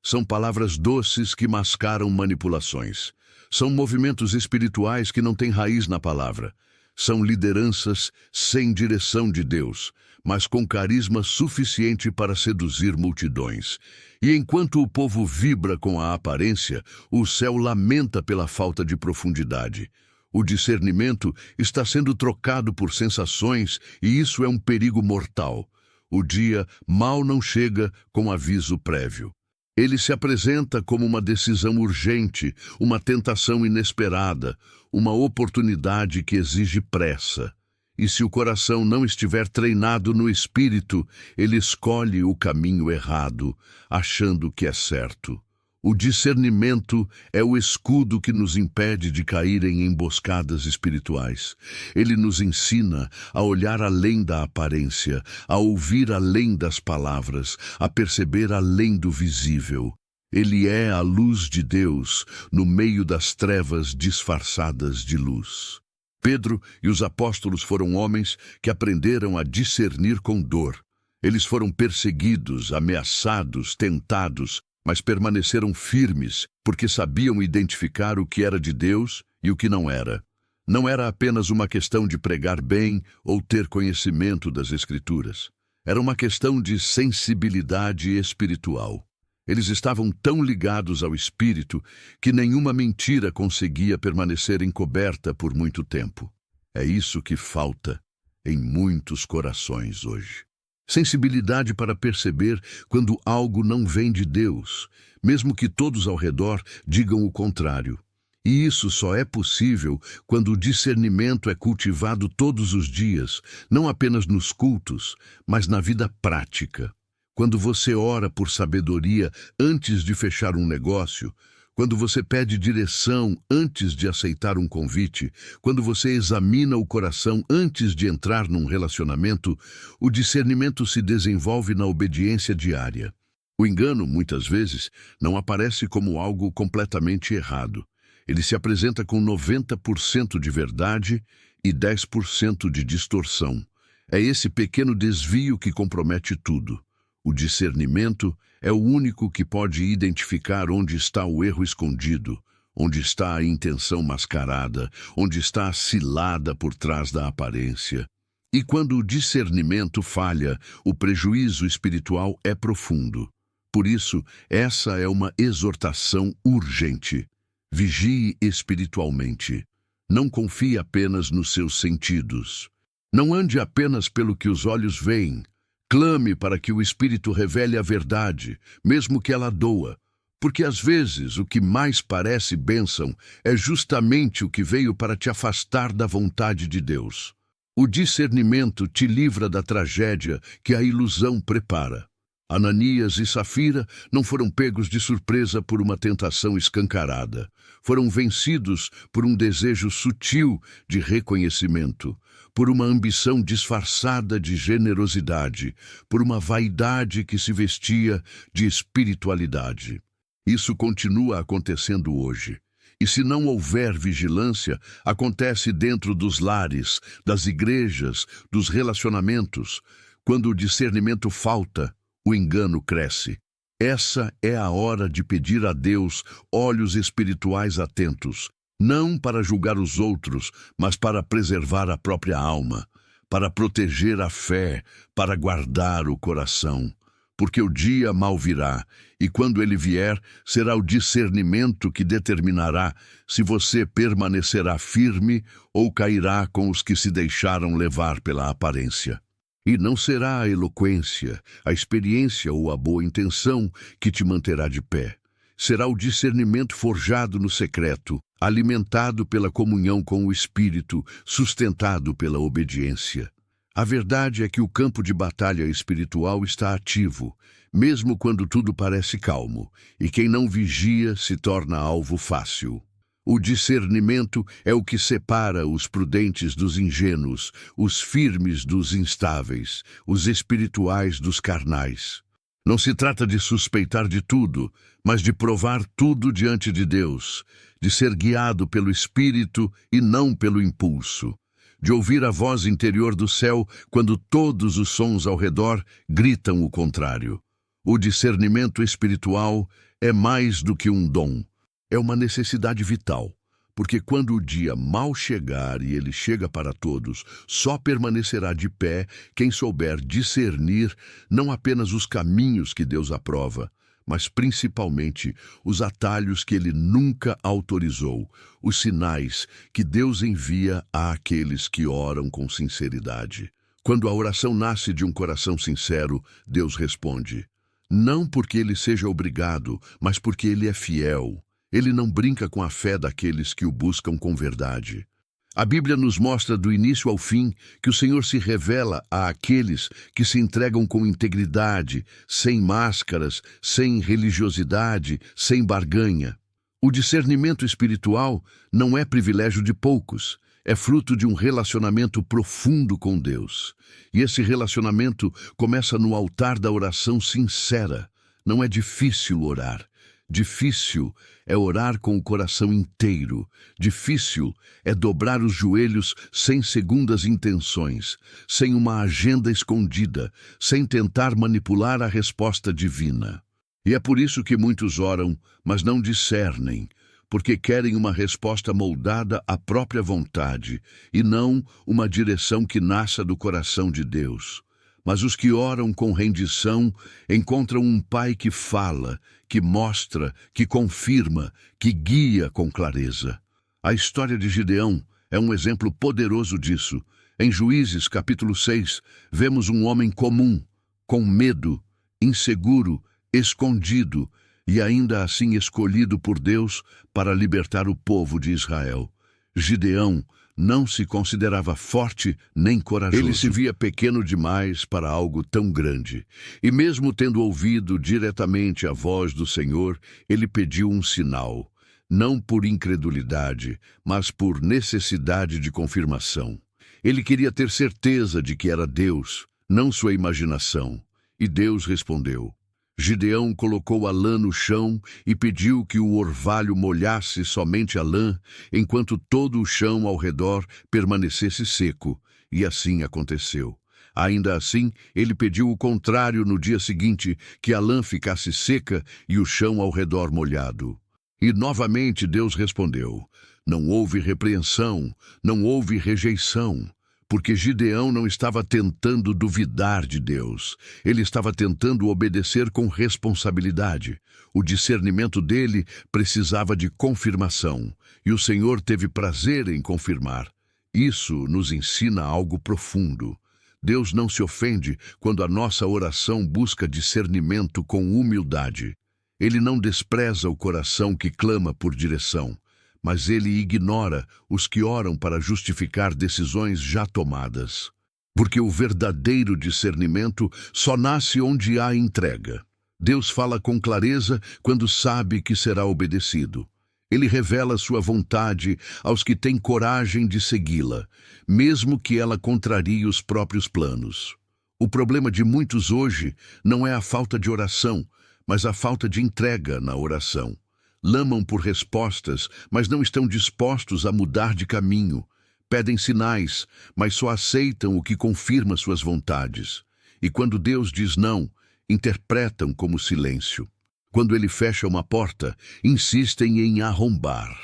São palavras doces que mascaram manipulações. São movimentos espirituais que não têm raiz na palavra. São lideranças sem direção de Deus, mas com carisma suficiente para seduzir multidões. E enquanto o povo vibra com a aparência, o céu lamenta pela falta de profundidade. O discernimento está sendo trocado por sensações e isso é um perigo mortal. O dia mal não chega com aviso prévio. Ele se apresenta como uma decisão urgente, uma tentação inesperada, uma oportunidade que exige pressa. E se o coração não estiver treinado no espírito, ele escolhe o caminho errado, achando que é certo. O discernimento é o escudo que nos impede de cair em emboscadas espirituais. Ele nos ensina a olhar além da aparência, a ouvir além das palavras, a perceber além do visível. Ele é a luz de Deus no meio das trevas disfarçadas de luz. Pedro e os apóstolos foram homens que aprenderam a discernir com dor. Eles foram perseguidos, ameaçados, tentados, mas permaneceram firmes, porque sabiam identificar o que era de Deus e o que não era. Não era apenas uma questão de pregar bem ou ter conhecimento das Escrituras. Era uma questão de sensibilidade espiritual. Eles estavam tão ligados ao Espírito que nenhuma mentira conseguia permanecer encoberta por muito tempo. É isso que falta em muitos corações hoje. Sensibilidade para perceber quando algo não vem de Deus, mesmo que todos ao redor digam o contrário. E isso só é possível quando o discernimento é cultivado todos os dias, não apenas nos cultos, mas na vida prática. Quando você ora por sabedoria antes de fechar um negócio, quando você pede direção antes de aceitar um convite, quando você examina o coração antes de entrar num relacionamento, o discernimento se desenvolve na obediência diária. O engano, muitas vezes, não aparece como algo completamente errado. Ele se apresenta com 90% de verdade e 10% de distorção. É esse pequeno desvio que compromete tudo. O discernimento é o único que pode identificar onde está o erro escondido, onde está a intenção mascarada, onde está a cilada por trás da aparência. E quando o discernimento falha, o prejuízo espiritual é profundo. Por isso, essa é uma exortação urgente. Vigie espiritualmente. Não confie apenas nos seus sentidos. Não ande apenas pelo que os olhos veem. Clame para que o Espírito revele a verdade, mesmo que ela doa, porque às vezes o que mais parece bênção é justamente o que veio para te afastar da vontade de Deus. O discernimento te livra da tragédia que a ilusão prepara. Ananias e Safira não foram pegos de surpresa por uma tentação escancarada. Foram vencidos por um desejo sutil de reconhecimento, por uma ambição disfarçada de generosidade, por uma vaidade que se vestia de espiritualidade. Isso continua acontecendo hoje. E se não houver vigilância, acontece dentro dos lares, das igrejas, dos relacionamentos. Quando o discernimento falta, o engano cresce. Essa é a hora de pedir a Deus olhos espirituais atentos, não para julgar os outros, mas para preservar a própria alma, para proteger a fé, para guardar o coração. Porque o dia mal virá, e quando ele vier, será o discernimento que determinará se você permanecerá firme ou cairá com os que se deixaram levar pela aparência. E não será a eloquência, a experiência ou a boa intenção que te manterá de pé. Será o discernimento forjado no secreto, alimentado pela comunhão com o Espírito, sustentado pela obediência. A verdade é que o campo de batalha espiritual está ativo, mesmo quando tudo parece calmo, e quem não vigia se torna alvo fácil. O discernimento é o que separa os prudentes dos ingênuos, os firmes dos instáveis, os espirituais dos carnais. Não se trata de suspeitar de tudo, mas de provar tudo diante de Deus, de ser guiado pelo Espírito e não pelo impulso, de ouvir a voz interior do céu quando todos os sons ao redor gritam o contrário. O discernimento espiritual é mais do que um dom, é uma necessidade vital, porque quando o dia mal chegar e ele chega para todos, só permanecerá de pé quem souber discernir não apenas os caminhos que Deus aprova, mas principalmente os atalhos que ele nunca autorizou, os sinais que Deus envia àqueles que oram com sinceridade. Quando a oração nasce de um coração sincero, Deus responde. Não porque ele seja obrigado, mas porque ele é fiel. Ele não brinca com a fé daqueles que o buscam com verdade. A Bíblia nos mostra do início ao fim que o Senhor se revela àqueles que se entregam com integridade, sem máscaras, sem religiosidade, sem barganha. O discernimento espiritual não é privilégio de poucos, é fruto de um relacionamento profundo com Deus. E esse relacionamento começa no altar da oração sincera. Não é difícil orar. Difícil é orar com o coração inteiro. Difícil é dobrar os joelhos sem segundas intenções, sem uma agenda escondida, sem tentar manipular a resposta divina. E é por isso que muitos oram, mas não discernem, porque querem uma resposta moldada à própria vontade e não uma direção que nasça do coração de Deus. Mas os que oram com rendição encontram um Pai que fala, que mostra, que confirma, que guia com clareza. A história de Gideão é um exemplo poderoso disso. Em Juízes, capítulo 6, vemos um homem comum, com medo, inseguro, escondido e ainda assim escolhido por Deus para libertar o povo de Israel. Gideão não se considerava forte nem corajoso. Ele se via pequeno demais para algo tão grande. E mesmo tendo ouvido diretamente a voz do Senhor, ele pediu um sinal, não por incredulidade, mas por necessidade de confirmação. Ele queria ter certeza de que era Deus, não sua imaginação. E Deus respondeu. Gideão colocou a lã no chão e pediu que o orvalho molhasse somente a lã, enquanto todo o chão ao redor permanecesse seco, e assim aconteceu. Ainda assim, ele pediu o contrário no dia seguinte, que a lã ficasse seca e o chão ao redor molhado. E novamente Deus respondeu. Não houve repreensão, não houve rejeição. Porque Gideão não estava tentando duvidar de Deus. Ele estava tentando obedecer com responsabilidade. O discernimento dele precisava de confirmação, e o Senhor teve prazer em confirmar. Isso nos ensina algo profundo. Deus não se ofende quando a nossa oração busca discernimento com humildade. Ele não despreza o coração que clama por direção, mas ele ignora os que oram para justificar decisões já tomadas. Porque o verdadeiro discernimento só nasce onde há entrega. Deus fala com clareza quando sabe que será obedecido. Ele revela sua vontade aos que têm coragem de segui-la, mesmo que ela contrarie os próprios planos. O problema de muitos hoje não é a falta de oração, mas a falta de entrega na oração. Lamam por respostas, mas não estão dispostos a mudar de caminho. Pedem sinais, mas só aceitam o que confirma suas vontades. E quando Deus diz não, interpretam como silêncio. Quando ele fecha uma porta, insistem em arrombar.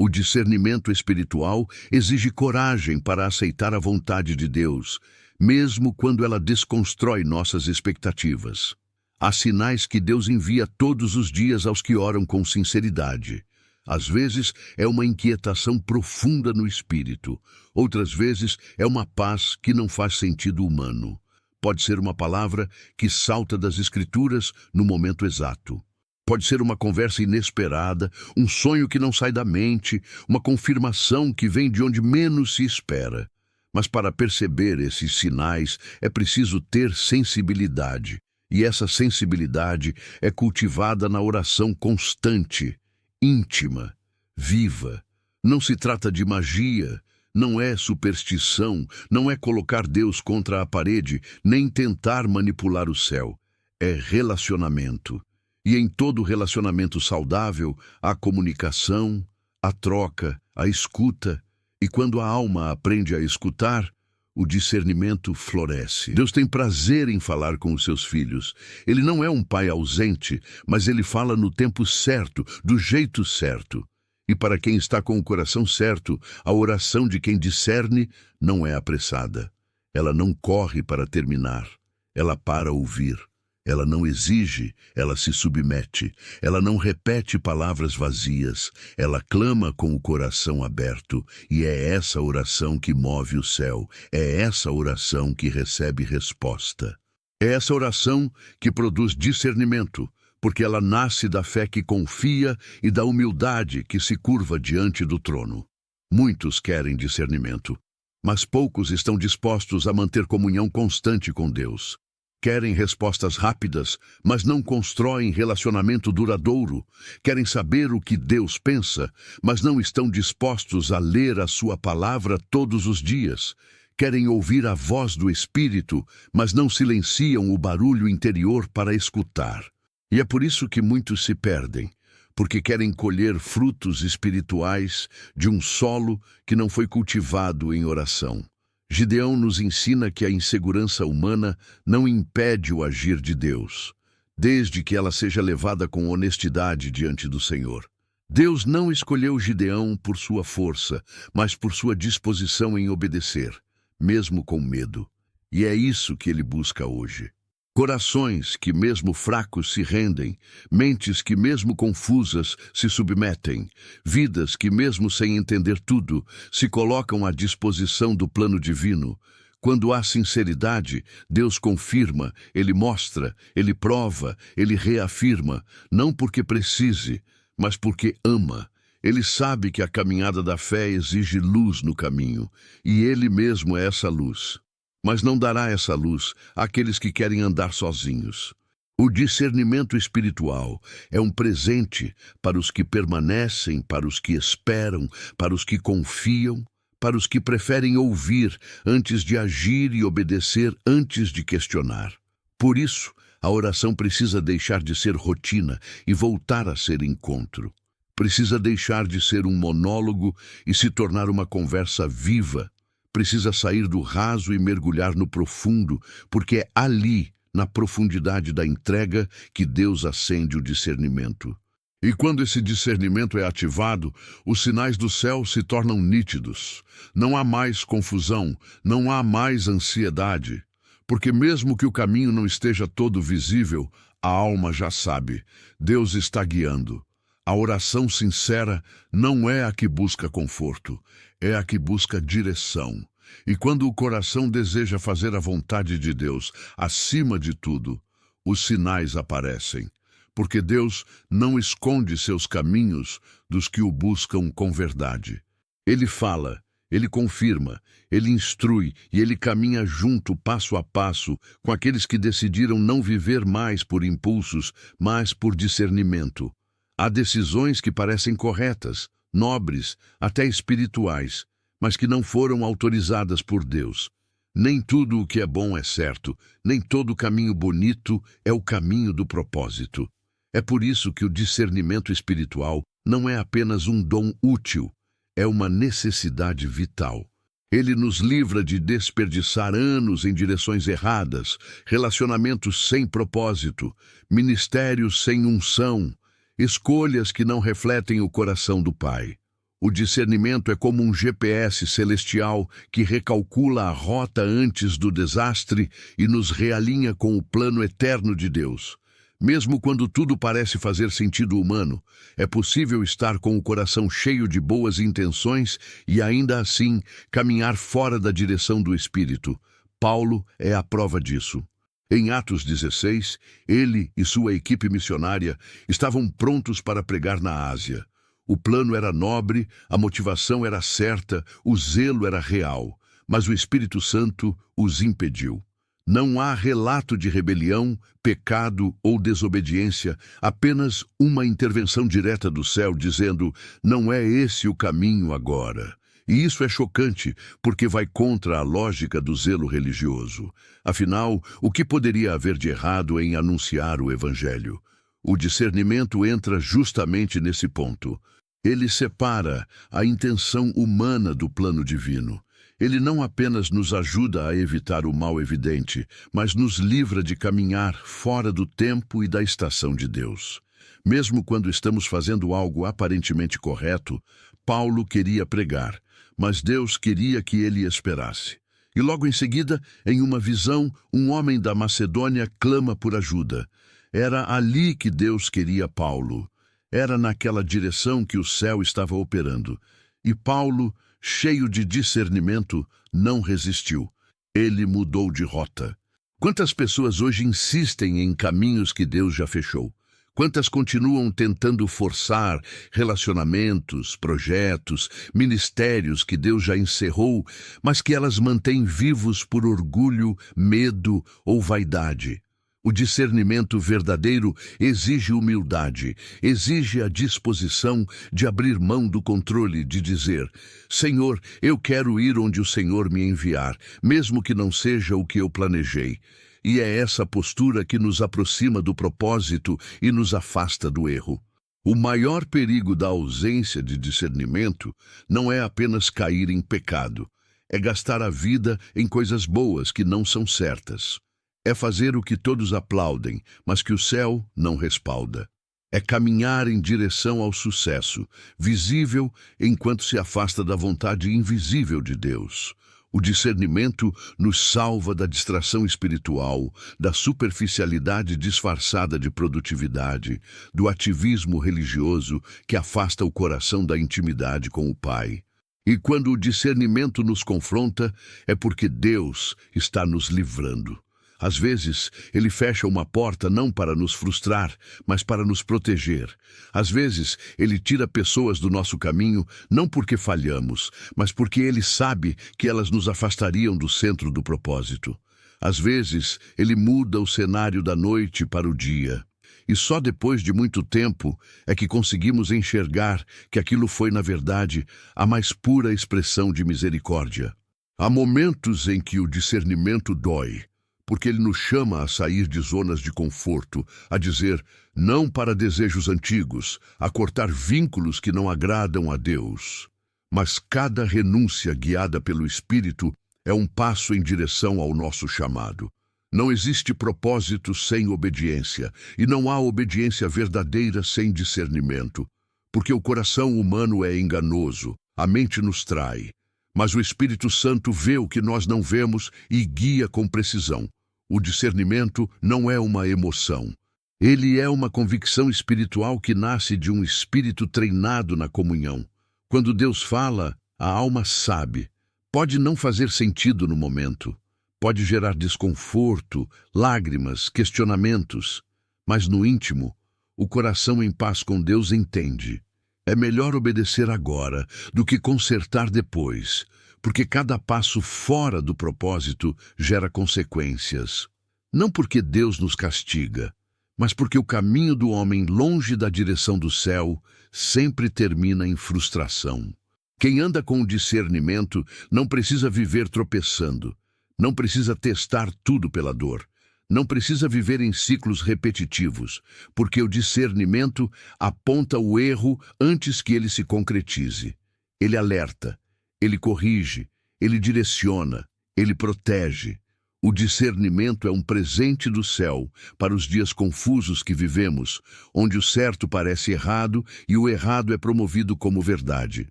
O discernimento espiritual exige coragem para aceitar a vontade de Deus, mesmo quando ela desconstrói nossas expectativas. Há sinais que Deus envia todos os dias aos que oram com sinceridade. Às vezes é uma inquietação profunda no espírito, outras vezes é uma paz que não faz sentido humano. Pode ser uma palavra que salta das Escrituras no momento exato. Pode ser uma conversa inesperada, um sonho que não sai da mente, uma confirmação que vem de onde menos se espera. Mas para perceber esses sinais é preciso ter sensibilidade. E essa sensibilidade é cultivada na oração constante, íntima, viva. Não se trata de magia, não é superstição, não é colocar Deus contra a parede, nem tentar manipular o céu. É relacionamento. E em todo relacionamento saudável, há comunicação, a troca, a escuta. E quando a alma aprende a escutar, o discernimento floresce. Deus tem prazer em falar com os seus filhos. Ele não é um pai ausente, mas ele fala no tempo certo, do jeito certo. E para quem está com o coração certo, a oração de quem discerne não é apressada. Ela não corre para terminar, ela para ouvir. Ela não exige, ela se submete. Ela não repete palavras vazias. Ela clama com o coração aberto. E é essa oração que move o céu. É essa oração que recebe resposta. É essa oração que produz discernimento, porque ela nasce da fé que confia e da humildade que se curva diante do trono. Muitos querem discernimento, mas poucos estão dispostos a manter comunhão constante com Deus. Querem respostas rápidas, mas não constroem relacionamento duradouro. Querem saber o que Deus pensa, mas não estão dispostos a ler a sua palavra todos os dias. Querem ouvir a voz do Espírito, mas não silenciam o barulho interior para escutar. E é por isso que muitos se perdem, porque querem colher frutos espirituais de um solo que não foi cultivado em oração. Gideão nos ensina que a insegurança humana não impede o agir de Deus, desde que ela seja levada com honestidade diante do Senhor. Deus não escolheu Gideão por sua força, mas por sua disposição em obedecer, mesmo com medo. E é isso que ele busca hoje. Corações que mesmo fracos se rendem, mentes que mesmo confusas se submetem, vidas que mesmo sem entender tudo se colocam à disposição do plano divino. Quando há sinceridade, Deus confirma, Ele mostra, Ele prova, Ele reafirma, não porque precise, mas porque ama. Ele sabe que a caminhada da fé exige luz no caminho, e Ele mesmo é essa luz. Mas não dará essa luz àqueles que querem andar sozinhos. O discernimento espiritual é um presente para os que permanecem, para os que esperam, para os que confiam, para os que preferem ouvir antes de agir e obedecer antes de questionar. Por isso, a oração precisa deixar de ser rotina e voltar a ser encontro. Precisa deixar de ser um monólogo e se tornar uma conversa viva. Precisa sair do raso e mergulhar no profundo, porque é ali, na profundidade da entrega, que Deus acende o discernimento. E quando esse discernimento é ativado, os sinais do céu se tornam nítidos. Não há mais confusão, não há mais ansiedade, porque mesmo que o caminho não esteja todo visível, a alma já sabe, Deus está guiando. A oração sincera não é a que busca conforto, é a que busca direção. E quando o coração deseja fazer a vontade de Deus, acima de tudo, os sinais aparecem. Porque Deus não esconde seus caminhos dos que o buscam com verdade. Ele fala, ele confirma, ele instrui e ele caminha junto, passo a passo, com aqueles que decidiram não viver mais por impulsos, mas por discernimento. Há decisões que parecem corretas, nobres, até espirituais, mas que não foram autorizadas por Deus. Nem tudo o que é bom é certo, nem todo caminho bonito é o caminho do propósito. É por isso que o discernimento espiritual não é apenas um dom útil, é uma necessidade vital. Ele nos livra de desperdiçar anos em direções erradas, relacionamentos sem propósito, ministérios sem unção, escolhas que não refletem o coração do Pai. O discernimento é como um GPS celestial que recalcula a rota antes do desastre e nos realinha com o plano eterno de Deus. Mesmo quando tudo parece fazer sentido humano, é possível estar com o coração cheio de boas intenções e ainda assim caminhar fora da direção do Espírito. Paulo é a prova disso. Em Atos 16, ele e sua equipe missionária estavam prontos para pregar na Ásia. O plano era nobre, a motivação era certa, o zelo era real, mas o Espírito Santo os impediu. Não há relato de rebelião, pecado ou desobediência, apenas uma intervenção direta do céu dizendo: não é esse o caminho agora. E isso é chocante, porque vai contra a lógica do zelo religioso. Afinal, o que poderia haver de errado em anunciar o Evangelho? O discernimento entra justamente nesse ponto. Ele separa a intenção humana do plano divino. Ele não apenas nos ajuda a evitar o mal evidente, mas nos livra de caminhar fora do tempo e da estação de Deus. Mesmo quando estamos fazendo algo aparentemente correto, Paulo queria pregar, mas Deus queria que ele esperasse. E logo em seguida, em uma visão, um homem da Macedônia clama por ajuda. Era ali que Deus queria Paulo. Era naquela direção que o céu estava operando. E Paulo, cheio de discernimento, não resistiu. Ele mudou de rota. Quantas pessoas hoje insistem em caminhos que Deus já fechou? Quantas continuam tentando forçar relacionamentos, projetos, ministérios que Deus já encerrou, mas que elas mantêm vivos por orgulho, medo ou vaidade? O discernimento verdadeiro exige humildade, exige a disposição de abrir mão do controle, de dizer: Senhor, eu quero ir onde o Senhor me enviar, mesmo que não seja o que eu planejei. E é essa postura que nos aproxima do propósito e nos afasta do erro. O maior perigo da ausência de discernimento não é apenas cair em pecado, é gastar a vida em coisas boas que não são certas. É fazer o que todos aplaudem, mas que o céu não respalda. É caminhar em direção ao sucesso, visível enquanto se afasta da vontade invisível de Deus. O discernimento nos salva da distração espiritual, da superficialidade disfarçada de produtividade, do ativismo religioso que afasta o coração da intimidade com o Pai. E quando o discernimento nos confronta, é porque Deus está nos livrando. Às vezes, ele fecha uma porta não para nos frustrar, mas para nos proteger. Às vezes, ele tira pessoas do nosso caminho não porque falhamos, mas porque ele sabe que elas nos afastariam do centro do propósito. Às vezes, ele muda o cenário da noite para o dia. E só depois de muito tempo é que conseguimos enxergar que aquilo foi, na verdade, a mais pura expressão de misericórdia. Há momentos em que o discernimento dói, porque ele nos chama a sair de zonas de conforto, a dizer não para desejos antigos, a cortar vínculos que não agradam a Deus. Mas cada renúncia guiada pelo Espírito é um passo em direção ao nosso chamado. Não existe propósito sem obediência, e não há obediência verdadeira sem discernimento, porque o coração humano é enganoso, a mente nos trai, mas o Espírito Santo vê o que nós não vemos e guia com precisão. O discernimento não é uma emoção. Ele é uma convicção espiritual que nasce de um espírito treinado na comunhão. Quando Deus fala, a alma sabe. Pode não fazer sentido no momento. Pode gerar desconforto, lágrimas, questionamentos. Mas no íntimo, o coração em paz com Deus entende. É melhor obedecer agora do que consertar depois, porque cada passo fora do propósito gera consequências. Não porque Deus nos castiga, mas porque o caminho do homem longe da direção do céu sempre termina em frustração. Quem anda com discernimento não precisa viver tropeçando, não precisa testar tudo pela dor, não precisa viver em ciclos repetitivos, porque o discernimento aponta o erro antes que ele se concretize. Ele alerta, ele corrige, ele direciona, ele protege. O discernimento é um presente do céu para os dias confusos que vivemos, onde o certo parece errado e o errado é promovido como verdade.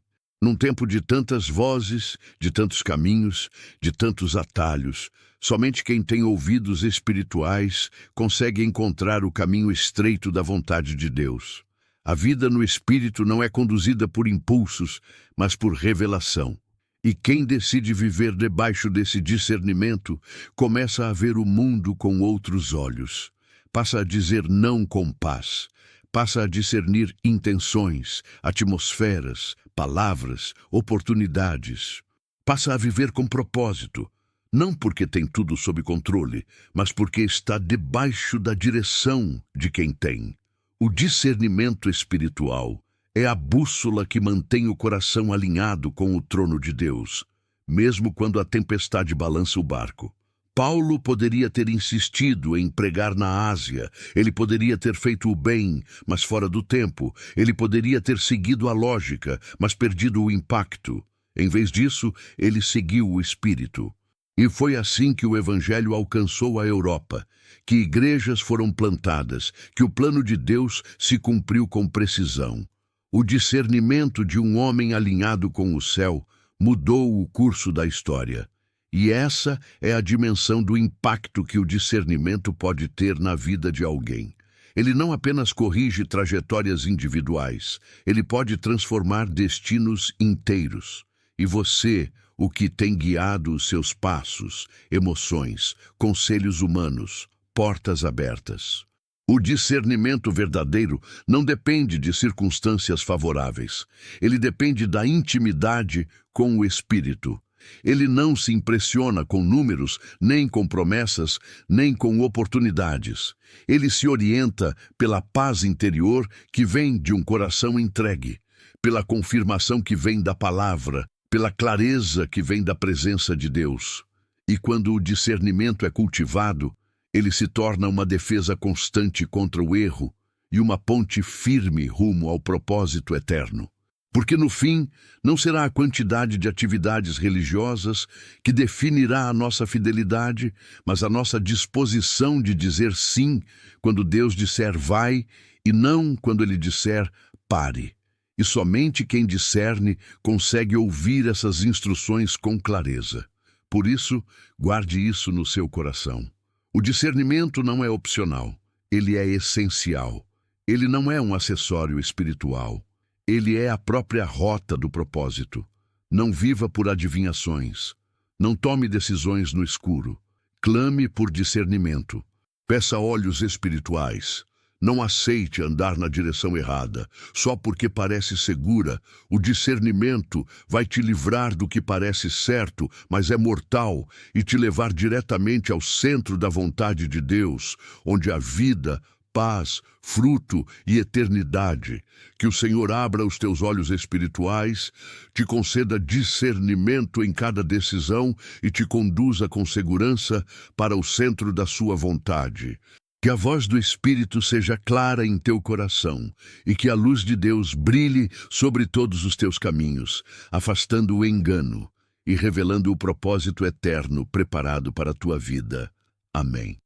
Num tempo de tantas vozes, de tantos caminhos, de tantos atalhos, somente quem tem ouvidos espirituais consegue encontrar o caminho estreito da vontade de Deus. A vida no Espírito não é conduzida por impulsos, mas por revelação. E quem decide viver debaixo desse discernimento começa a ver o mundo com outros olhos. Passa a dizer não com paz. Passa a discernir intenções, atmosferas, palavras, oportunidades. Passa a viver com propósito, não porque tem tudo sob controle, mas porque está debaixo da direção de quem tem. O discernimento espiritual é a bússola que mantém o coração alinhado com o trono de Deus, mesmo quando a tempestade balança o barco. Paulo poderia ter insistido em pregar na Ásia, ele poderia ter feito o bem, mas fora do tempo, ele poderia ter seguido a lógica, mas perdido o impacto. Em vez disso, ele seguiu o Espírito. E foi assim que o Evangelho alcançou a Europa, que igrejas foram plantadas, que o plano de Deus se cumpriu com precisão. O discernimento de um homem alinhado com o céu mudou o curso da história. E essa é a dimensão do impacto que o discernimento pode ter na vida de alguém. Ele não apenas corrige trajetórias individuais, ele pode transformar destinos inteiros. E você, o que tem guiado os seus passos, emoções, conselhos humanos, portas abertas. O discernimento verdadeiro não depende de circunstâncias favoráveis. Ele depende da intimidade com o Espírito. Ele não se impressiona com números, nem com promessas, nem com oportunidades. Ele se orienta pela paz interior que vem de um coração entregue, pela confirmação que vem da palavra, pela clareza que vem da presença de Deus. E quando o discernimento é cultivado, ele se torna uma defesa constante contra o erro e uma ponte firme rumo ao propósito eterno. Porque no fim, não será a quantidade de atividades religiosas que definirá a nossa fidelidade, mas a nossa disposição de dizer sim quando Deus disser vai e não quando Ele disser pare. E somente quem discerne consegue ouvir essas instruções com clareza. Por isso, guarde isso no seu coração. O discernimento não é opcional, ele é essencial. Ele não é um acessório espiritual. Ele é a própria rota do propósito. Não viva por adivinhações. Não tome decisões no escuro. Clame por discernimento. Peça olhos espirituais. Não aceite andar na direção errada. Só porque parece segura, o discernimento vai te livrar do que parece certo, mas é mortal, e te levar diretamente ao centro da vontade de Deus, onde há vida, paz, fruto e eternidade. Que o Senhor abra os teus olhos espirituais, te conceda discernimento em cada decisão e te conduza com segurança para o centro da sua vontade. Que a voz do Espírito seja clara em teu coração e que a luz de Deus brilhe sobre todos os teus caminhos, afastando o engano e revelando o propósito eterno preparado para a tua vida. Amém.